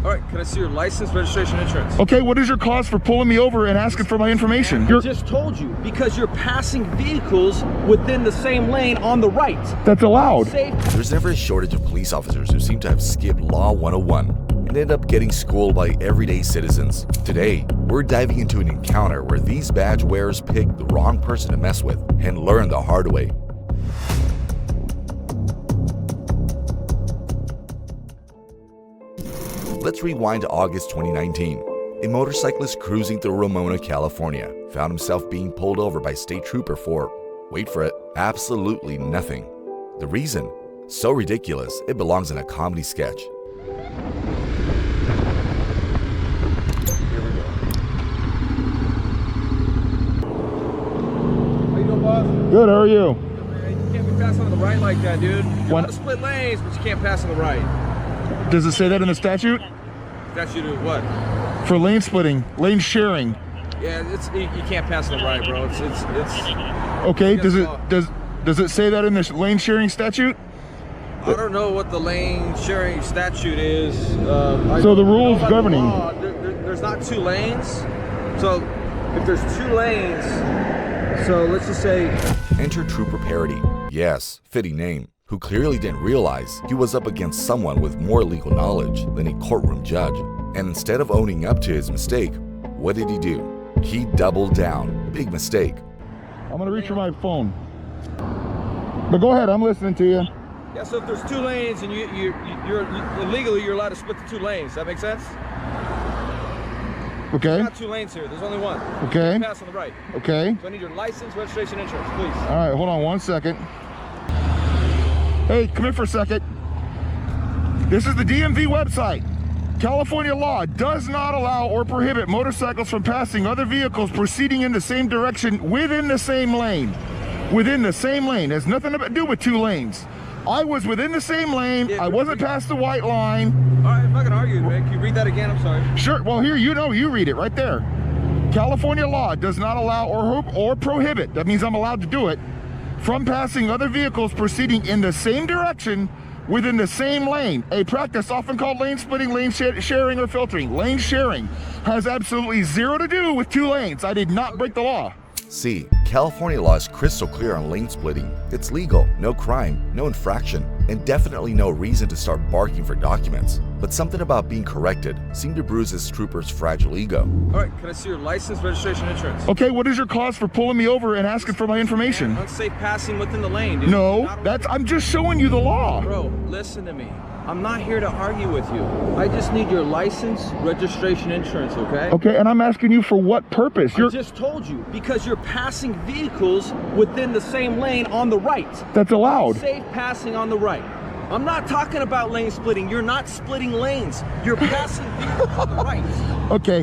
All right, can I see your license, registration, insurance? Okay, what is your cause for pulling me over and asking for my information? I just told you, because you're passing vehicles within the same lane on the right. That's allowed. Safe. There's never a shortage of police officers who seem to have skipped Law 101 and end up getting schooled by everyday citizens. Today, we're diving into an encounter where these badge wearers picked the wrong person to mess with and learn the hard way. Let's rewind to August 2019. A motorcyclist cruising through Ramona, California, found himself being pulled over by a state trooper for, wait for it, absolutely nothing. The reason? So ridiculous, it belongs in a comedy sketch. Here we go. How you doing, boss? Good, how are you? Man, you can't be passing on the right like that, dude. You're allowed to split lanes, but you can't pass on the right. Does it say that in the statute? Statute of what? For lane splitting, lane sharing. Yeah, you can't pass on the right, bro. It's Okay, Yes, does it say that in the lane sharing statute? I don't know what the lane sharing statute is. So the rules governing. There's not two lanes. So if there's two lanes, so let's just say. Enter Trooper Parody. Yes, fitting name. Who clearly didn't realize he was up against someone with more legal knowledge than a courtroom judge. And instead of owning up to his mistake, what did he do? He doubled down. Big mistake. I'm gonna reach for my phone. But go ahead, I'm listening to you. Yeah, so if there's two lanes and you're legally you're allowed to split the two lanes. That make sense? Okay. There's not two lanes here. There's only one. Okay. You pass on the right. Okay. So I need your license, registration, insurance, please. All right, hold on 1 second. Hey, come here for a second. This is the DMV website. California law does not allow or prohibit motorcycles from passing other vehicles proceeding in the same direction within the same lane. Within the same lane. Has nothing to do with two lanes. I was within the same lane. Yeah, I wasn't past the white line. All right, I'm not gonna argue, man. Can you read that again? I'm sorry. Sure. Well, here, you read it right there. California law does not allow or prohibit, that means I'm allowed to do it, from passing other vehicles proceeding in the same direction within the same lane. A practice often called lane splitting, lane sharing, or filtering. Lane sharing has absolutely zero to do with two lanes. I did not break the law. See, California law is crystal clear on lane splitting. It's legal, no crime, no infraction, and definitely no reason to start barking for documents. But something about being corrected seemed to bruise this trooper's fragile ego. All right, can I see your license, registration, insurance? Okay, what is your cause for pulling me over and asking for my information? Man, unsafe passing within the lane, dude. No, I'm just showing you the law. Bro, listen to me. I'm not here to argue with you. I just need your license, registration, insurance, okay? Okay, and I'm asking you for what purpose? I just told you, because you're passing vehicles within the same lane on the right. That's allowed. Safe passing on the right. I'm not talking about lane splitting. You're not splitting lanes. You're passing vehicles on the right. Okay,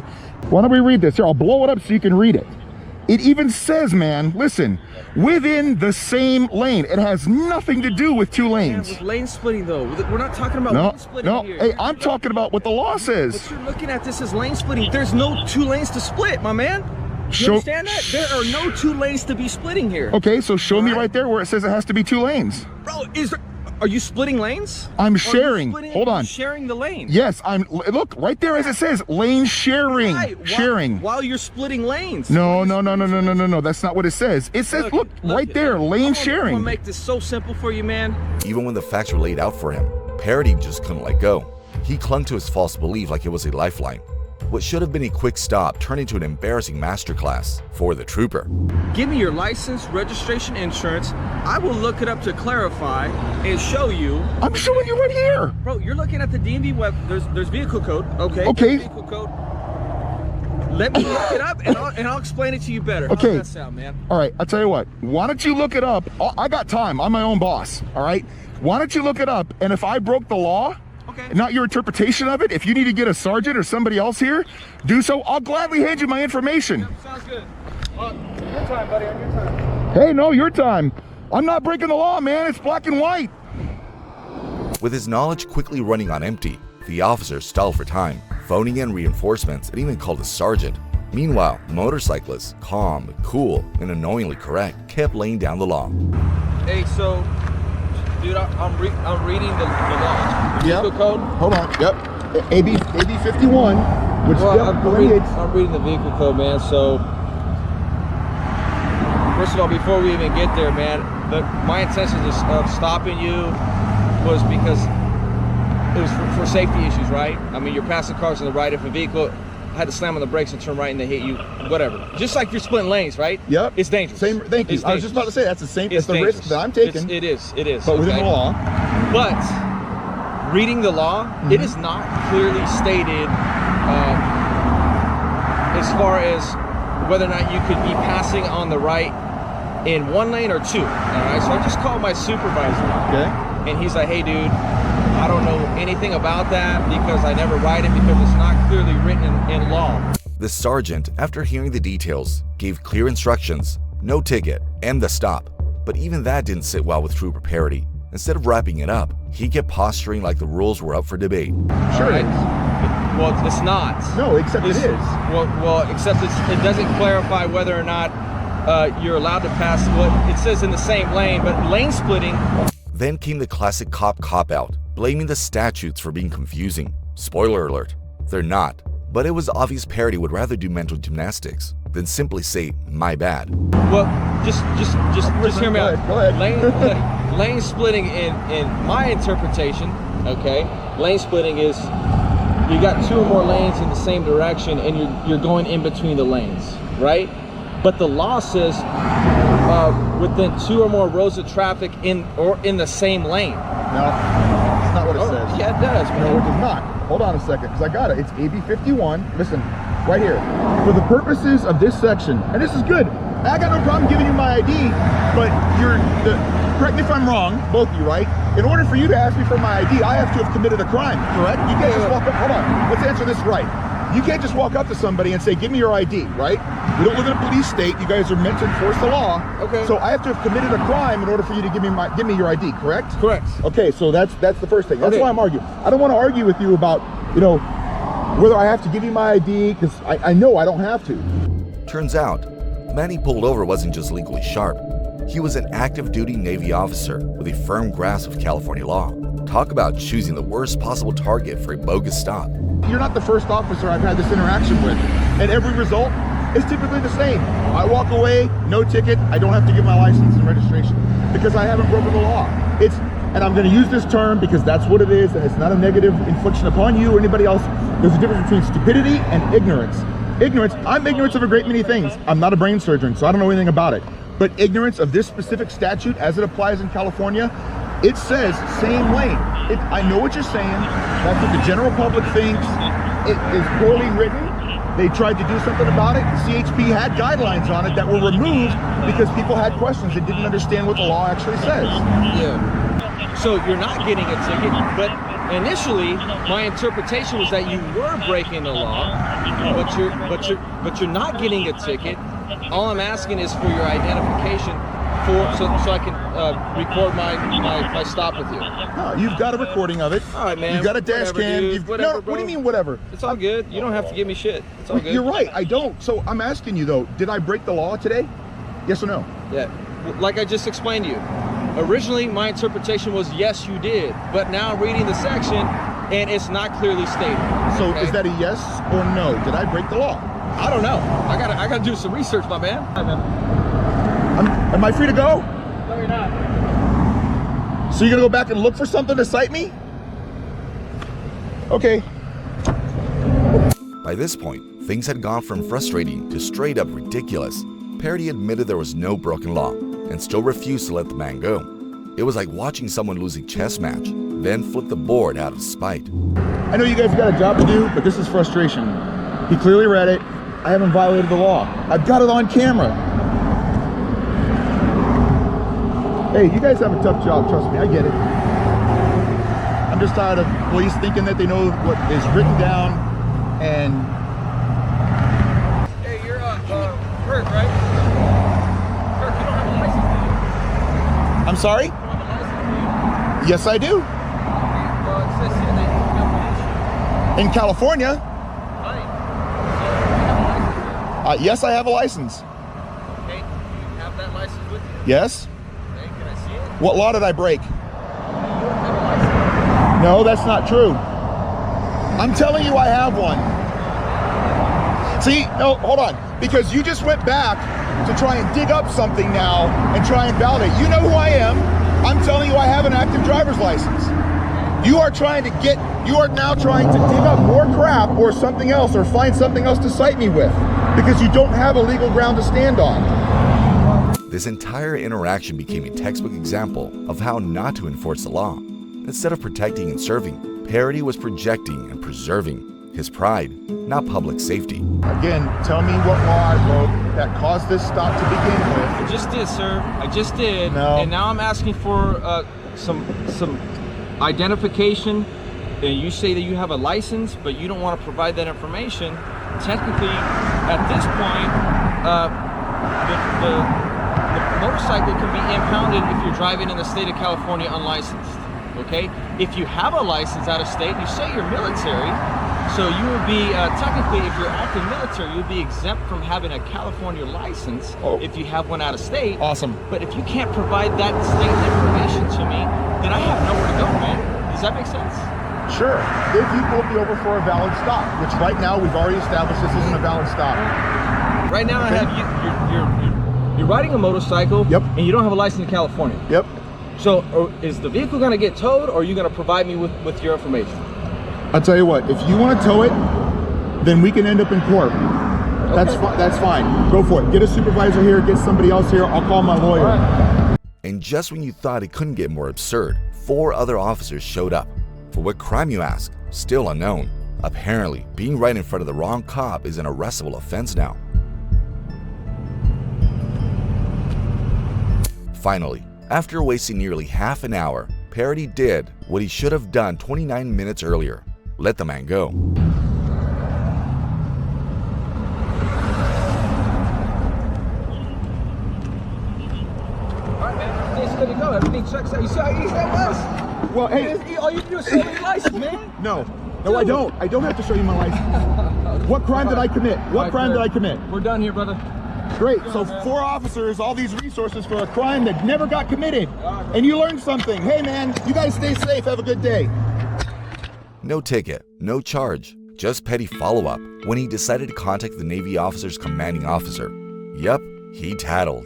why don't we read this? Here, I'll blow it up so you can read it. It even says, man, listen, within the same lane. It has nothing to do with two lanes. With lane splitting, though. We're not talking about lane splitting here. Hey, I'm talking about what the law says. But you're looking at this as lane splitting. There's no two lanes to split, my man. You understand that? There are no two lanes to be splitting here. Okay, so show me right there where it says it has to be two lanes. Bro, are you splitting lanes? I'm sharing. Hold on. Sharing the lane. Yes, look, right there as it says, lane sharing. Right. Sharing. While you're splitting lanes. No. That's not what it says. It says, look right there, lane sharing. I'm gonna make this so simple for you, man. Even when the facts were laid out for him, Parody just couldn't let go. He clung to his false belief like it was a lifeline. What should have been a quick stop turned into an embarrassing masterclass for the trooper. Give me your license, registration, insurance. I will look it up to clarify and show you. I'm showing you right here. Bro, you're looking at the DMV web. There's vehicle code. Okay. Okay. Vehicle code. Let me look it up and I'll explain it to you better. Okay. How does that sound, man? All right, I'll tell you what. Why don't you look it up? I got time. I'm my own boss. All right. Why don't you look it up? And if I broke the law, not your interpretation of it, if you need to get a sergeant or somebody else here, do so. I'll gladly hand you my information. Yep, sounds good. Your time, buddy, on your time. Hey, no, your time. I'm not breaking the law, man. It's black and white. With his knowledge quickly running on empty, the officer stalled for time, phoning in reinforcements and even called a sergeant. Meanwhile, motorcyclists, calm, cool, and annoyingly correct, kept laying down the law. Hey, so, dude, I'm reading the law. The vehicle code. Hold on. Yep. AB 51, which delineates. I'm reading the vehicle code, man. So, first of all, before we even get there, man, my intention of stopping you was because it was for safety issues, right? I mean, you're passing cars on the right. If a vehicle had to slam on the brakes and turn right and they hit you, whatever. Just like you're splitting lanes, right? Yep. It's dangerous. Thank you. I was just about to say that's the same. It's the risk that I'm taking. It is. But within the law. But reading the law, it is not clearly stated as far as whether or not you could be passing on the right in one lane or two. All right. So I just called my supervisor. Okay. And he's like, hey, dude, I don't know anything about that because I never write it because it's not clearly written in law. The sergeant, after hearing the details, gave clear instructions, no ticket, and the stop. But even that didn't sit well with Trooper Parody. Instead of wrapping it up, he kept posturing like the rules were up for debate. Sure it is. Well, it's not. No, except it is. Well, except it doesn't clarify whether or not you're allowed to pass. Well, it says in the same lane, but lane splitting. Then came the classic cop-out, blaming the statutes for being confusing. Spoiler alert, they're not. But it was obvious Parody would rather do mental gymnastics than simply say, my bad. Well, just hear me out. Go ahead. Lane splitting in my interpretation, okay? Lane splitting is you got two or more lanes in the same direction and you're going in between the lanes, right? But the law says within two or more rows of traffic in the same lane. No, that's not what it says. Yeah, it does, man. No, it does not. Hold on a second, because I got it. It's AB 51. Listen, right here. For the purposes of this section, and this is good. I got no problem giving you my ID, but correct me if I'm wrong, both of you, right? In order for you to ask me for my ID, I have to have committed a crime, correct? You can't just walk up. Hold on. Let's answer this right. You can't just walk up to somebody and say, give me your ID, right? We don't live in a police state. You guys are meant to enforce the law. Okay. So I have to have committed a crime in order for you to give me your ID, correct? Correct. Okay, so that's the first thing. That's why I'm arguing. I don't want to argue with you about, whether I have to give you my ID, because I know I don't have to. Turns out, the man he pulled over wasn't just legally sharp. He was an active duty Navy officer with a firm grasp of California law. Talk about choosing the worst possible target for a bogus stop. You're not the first officer I've had this interaction with, and every result is typically the same. I walk away, no ticket, I don't have to give my license and registration because I haven't broken the law. And I'm going to use this term because that's what it is, and it's not a negative infliction upon you or anybody else. There's a difference between stupidity and ignorance. I'm ignorant of a great many things. I'm not a brain surgeon, so I don't know anything about it. But ignorance of this specific statute as it applies in California, it says same lane. I know what you're saying. That's what the general public thinks. It is poorly written. They tried to do something about it. CHP had guidelines on it that were removed because people had questions and didn't understand what the law actually says. Yeah. So you're not getting a ticket, but initially my interpretation was that you were breaking the law, but you're not getting a ticket. All I'm asking is for your identification so I can record my stop with you. No, you've got a recording of it. All right, man. You've got a dash cam. Whatever, what do you mean whatever? It's all good. You don't have to give me shit. It's all good. You're right, I don't. So I'm asking you though, did I break the law today? Yes or no? Yeah, like I just explained to you. Originally, my interpretation was yes, you did. But now I'm reading the section and it's not clearly stated. So is that a yes or no? Did I break the law? I don't know. I gotta do some research, my man. Am I free to go? No, you're not. So you're gonna go back and look for something to cite me? Okay. By this point, things had gone from frustrating to straight up ridiculous. Parody admitted there was no broken law and still refused to let the man go. It was like watching someone lose a chess match, then flip the board out of spite. I know you guys got a job to do, but this is frustration. He clearly read it. I haven't violated the law. I've got it on camera. Hey, you guys have a tough job, trust me, I get it. I'm just tired of police thinking that they know what is written down and... Hey, you're Kirk, right? Kirk, you don't have a license, do you? I'm sorry? You don't have a license, do you? Yes, I do. Well, it says here that you have an issue. In California? Right. So, you have a license, Yes, I have a license. okay? You have that license with you? Yes? Okay, can I see it? What law did I break? You don't have a license. No, that's not true. I'm telling you I have one. See, no, hold on. Because you just went back to try and dig up something now and try and validate. You know who I am. I'm telling you I have an active driver's license. You are now trying to dig up more crap or something else or find something else to cite me with because you don't have a legal ground to stand on. This entire interaction became a textbook example of how not to enforce the law. Instead of protecting and serving, Parody was projecting and preserving his pride, not public safety. Again, tell me what law I broke that caused this stop to begin with. I just did, sir. I just did. No. And now I'm asking for some identification. And you say that you have a license, but you don't want to provide that information. Technically, at this point, the motorcycle can be impounded if you're driving in the state of California unlicensed. Okay? If you have a license out of state, you say you're military, so you would be, technically, if you're active military, you would be exempt from having a California license if you have one out of state. Awesome. But if you can't provide that state information to me, then I have nowhere to go, man. Does that make sense? Sure, if you pulled me over for a valid stop, which right now we've already established this isn't a valid stop. Right now I have you're riding a motorcycle. Yep. And you don't have a license in California. Yep. So is the vehicle going to get towed, or are you going to provide me with your information? I'll tell you what, if you want to tow it, then we can end up in court. Okay. That's fine. Go for it. Get a supervisor here, get somebody else here. I'll call my lawyer. All right. And just when you thought it couldn't get more absurd, 4 other officers showed up. For what crime, you ask? Still unknown. Apparently, being right in front of the wrong cop is an arrestable offense now. Finally, after wasting nearly half an hour, Parody did what he should have done 29 minutes earlier. Let the man go. All right, man. Everything's good to go. Everything checks out. You see how easy that was? Well, hey. All you do is show me your license, man. No, I don't. I don't have to show you my license. What crime did I commit? What crime did I commit? We're done here, brother. Great, so 4 officers, all these resources for a crime that never got committed. And you learned something. Hey man, you guys stay safe, have a good day. No ticket, no charge, just petty follow-up when he decided to contact the Navy officer's commanding officer. Yep, he tattled.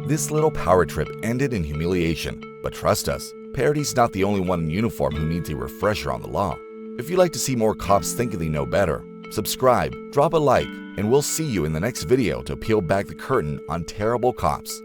This little power trip ended in humiliation, but trust us, Parody's not the only one in uniform who needs a refresher on the law. If you'd like to see more cops thinking they know better, subscribe, drop a like, and we'll see you in the next video to peel back the curtain on terrible cops.